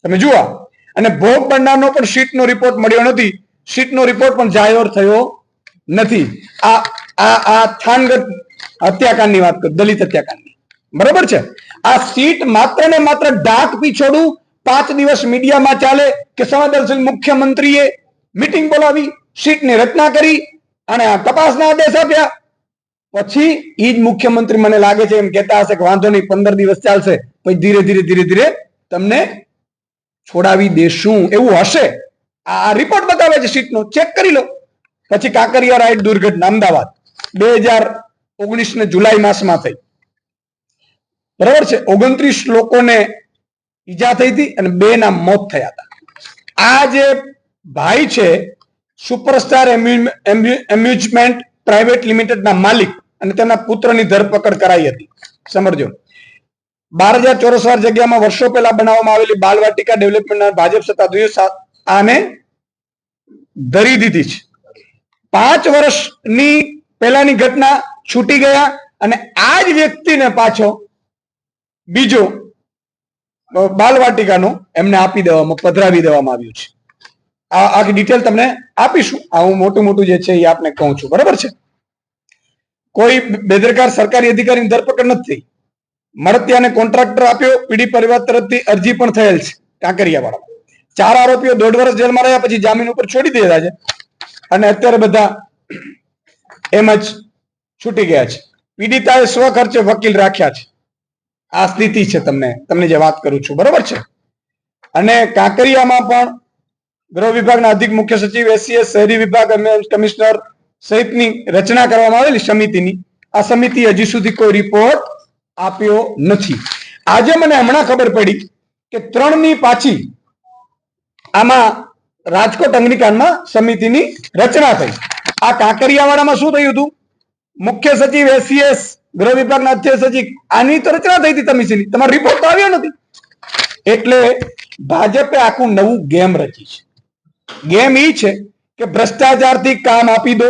તમે જુઓ. અને ભોગ બનનારનો પણ સીટનો રિપોર્ટ મળ્યો નથી. સીટનો રિપોર્ટ પણ જાહેર થયો નથી. આ આ આ થાનગત હત્યાકાંડની વાત કરું, દલિત હત્યાકાંડની, બરોબર છે. આ સીટ માત્ર ને માત્ર ડાક પીછોડું 5 દિવસ મીડિયામાં ચાલે કે સંવેદનશીલ મુખ્યમંત્રીએ મીટિંગ બોલાવી, સીટની રચના કરી અને આ તપાસના આદેશ આપ્યા. પછી ઈ જ મુખ્યમંત્રી મને લાગે છે એમ કહેતા હશે કે વાંધો નહીં, 15 દિવસ ચાલશે, પછી ધીરે ધીરે તમને છોડાવી દેશું, એવું હશે. આ રિપોર્ટ બતાવે છે સીટનો, ચેક કરી લો. પછી કાંકરિયા રાઈડ દુર્ઘટના અમદાવાદ 2019 જુલાઈ માસમાં થઈ, બરાબર છે. 29 લોકોને ઈજા થઈ હતી અને 2 ના મોત થયા હતા. આ જે ભાઈ છે સુપરસ્ટાર એમ્યુઝમેન્ટ પ્રાઇવેટ લિમિટેડના માલિક અને તેમના પુત્રની ધરપકડ કરાઈ હતી. સમજો, 12,000 ચોરસ જગ્યામાં વર્ષો પહેલા બનાવવામાં આવેલી બાલવાટિકા ડેવલપમેન્ટના ભાજપ સત્તા આને ધરી દીધી છે. 5 વર્ષની પહેલાની ઘટના, છૂટી ગયા અને આ જ વ્યક્તિને પાછો બીજો બાલવાટિકાનો એમને આપી દેવામાં, પધરાવી દેવામાં આવ્યું છે. આખી ડિટેલ તમને આપીશું. આ હું મોટું જે છે એ આપને કહું છું, બરાબર છે. કોઈ બેદરકાર સરકારી અધિકારીની ધરપકડ નથી થઈ. મળતિયાને કોન્ટ્રાક્ટર આપ્યો, પીડી પરિવાર તરફથી અરજી પણ થયેલ છે કાંકરિયાવાળામાં. 4 આરોપીઓ 1.5 વર્ષ જેલમાં રહ્યા પછી જામીન ઉપર છોડી દીધા છે અને અત્યારે બધા એમ જ છૂટી ગયા છે. પીડિતાએ સ્વખર્ચે વકીલ રાખ્યા છે. આ સ્થિતિ છે, તમને જે વાત કરું છું, બરોબર છે. અને કાંકરિયામાં પણ ગૃહ વિભાગના અધિક મુખ્ય સચિવ, એસીએસ, શહેરી વિભાગ, કમિશનર સહિતની રચના કરવામાં આવેલી સમિતિની, આ સમિતિ હજી સુધી કોઈ રિપોર્ટ આપ્યો નથી. આજે મને હમણાં ખબર પડી કે 3 ની પાછી આમાં રાજકોટ અગ્નિકાંડમાં સમિતિની રચના થઈ. આ કાંકરિયાવાડામાં શું થયું હતું? મુખ્ય સચિવ, એસીએસ, ગૃહ વિભાગના અધ્યક્ષ સચિવ, આની તો રચના થઈ હતી સમિતિની, તમારો રિપોર્ટ તો આવ્યો નથી. એટલે ભાજપે આખું નવું ગેમ રચી છે. ગેમ ઈ છે કે ભ્રષ્ટાચારથી કામ આપી દો,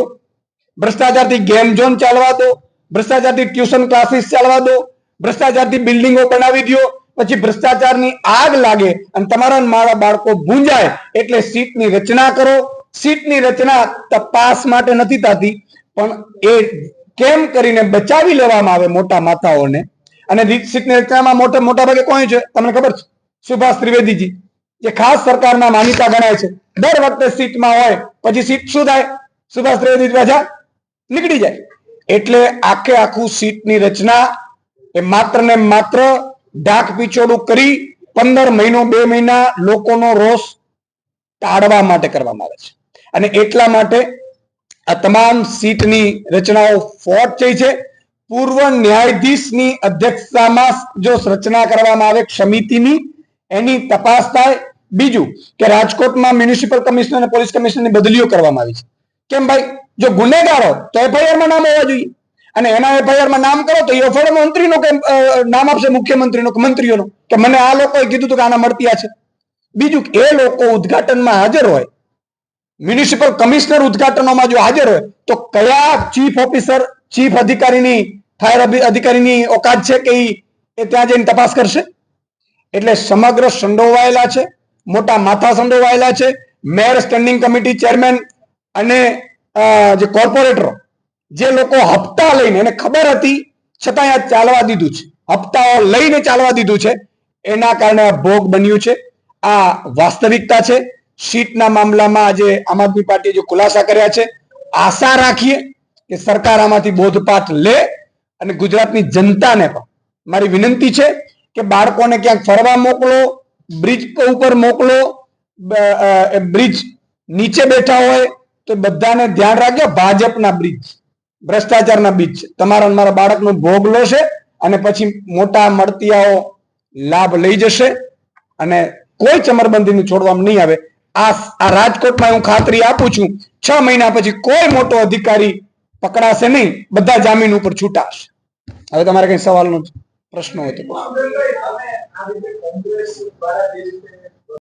ભ્રષ્ટાચારથી ગેમ ઝોન ચાલવા દો, ભ્રષ્ટાચારથી ટ્યુશન ક્લાસીસ ચાલવા દો, ભ્રષ્ટાચારથી બિલ્ડિંગો બનાવી દો, પછી ભ્રષ્ટાચારની આગ લાગે અને તમારા મારા બાળકો ભૂંજાય એટલે સીટની રચના કરો. સીટની રચના તપાસ માટે નથી થતી, પણ એ કેમ કરીને બચાવી લેવામાં આવે મોટા માથાઓને. અને સીટની રચનામાં મોટા ભાગે કોણ છે તમને ખબર છે? સુભાષ ત્રિવેદીજી, જે ખાસ સરકારના માનીતા ગણાય છે. દર વખતે સીટમાં હોય પછી સીટ શું થાય? સુભાષ ત્રિવેદી પાછા નીકળી જાય. એટલે આખું સીટની રચના એ માત્ર ને માત્ર ડાક પીછોડું કરી 15 મહિનો 2 મહિના લોકોનો રોષ ટાળવા માટે કરવામાં આવે છે. અને એટલા માટે આ તમામ સીટની રચનાઓ ફોર્ટ થઈ છે. પૂર્વ ન્યાયાધીશની અધ્યક્ષતામાં જો રચના કરવામાં આવે સમિતિની, એની તપાસ થાય. બીજું કે રાજકોટમાં મ્યુનિસિપલ કમિશનર અને પોલીસ કમિશનરની બદલીઓ કરવામાં આવી છે. કેમ ભાઈ? જો ગુનેગાર હોય તો એફઆઈઆરમાં નામ હોવા જોઈએ, અને એના એફઆઈઆરમાં નામ કરો તો એફઆઈઆર મંત્રીનો નામ આપશે, મુખ્યમંત્રીનો કે મંત્રીઓનો, કે મને આ લોકોએ કીધું હતું કે આના મળતિયા છે. બીજું એ લોકો ઉદ્ઘાટનમાં હાજર હોય, મ્યુનિસિપલ કમિશનર ઉદ્ઘાટનોમાં જો હાજર હોય તો કયા ચીફ ઓફિસર, ચીફ અધિકારીની, ફાયર અધિકારીની ઓકાત છે કે એ ત્યાં જઈને તપાસ કરશે? એટલે સમગ્ર સંડોવાયેલા છે, મોટા માથા સંડોવાયેલા છે. મેયર, સ્ટેન્ડિંગ કમિટી ચેરમેન અને જે કોર્પોરેટરો, જે લોકો હપ્તા લઈને, એને ખબર હતી છતાં આ ચાલવા દીધું છે, હપ્તાઓ લઈને ચાલવા દીધું છે, એના કારણે આ ભોગ બન્યું છે. આ વાસ્તવિકતા છે. સીટના મામલામાં આજે આમ આદમી પાર્ટીએ જો ખુલાસા કર્યા છે, આશા રાખીએ કે સરકાર આમાંથી બોધપાઠ લે. અને ગુજરાતની જનતાને પણ મારી વિનંતી છે કે બાળકોને ક્યાંક ફરવા મોકલો, બ્રિજ ઉપર મોકલો, બ્રિજ નીચે બેઠા હોય તો બધાને ધ્યાન રાખજો, ભાજપના બ્રિજ, ભ્રષ્ટાચારના બ્રિજ તમારા મારા બાળકનો ભોગ લેશે અને પછી મોટા મળતિયાઓ લાભ લઈ જશે અને કોઈ ચમરબંધીને છોડવામાં નહીં આવે. આ રાજકોટમાં હું ખાતરી આપું છું, 6 મહિના પછી કોઈ મોટો અધિકારી પકડાશે નહીં, બધા જામીન ઉપર છૂટા હશે. હવે તમારે કઈ સવાલનો પ્રશ્ન હોય તો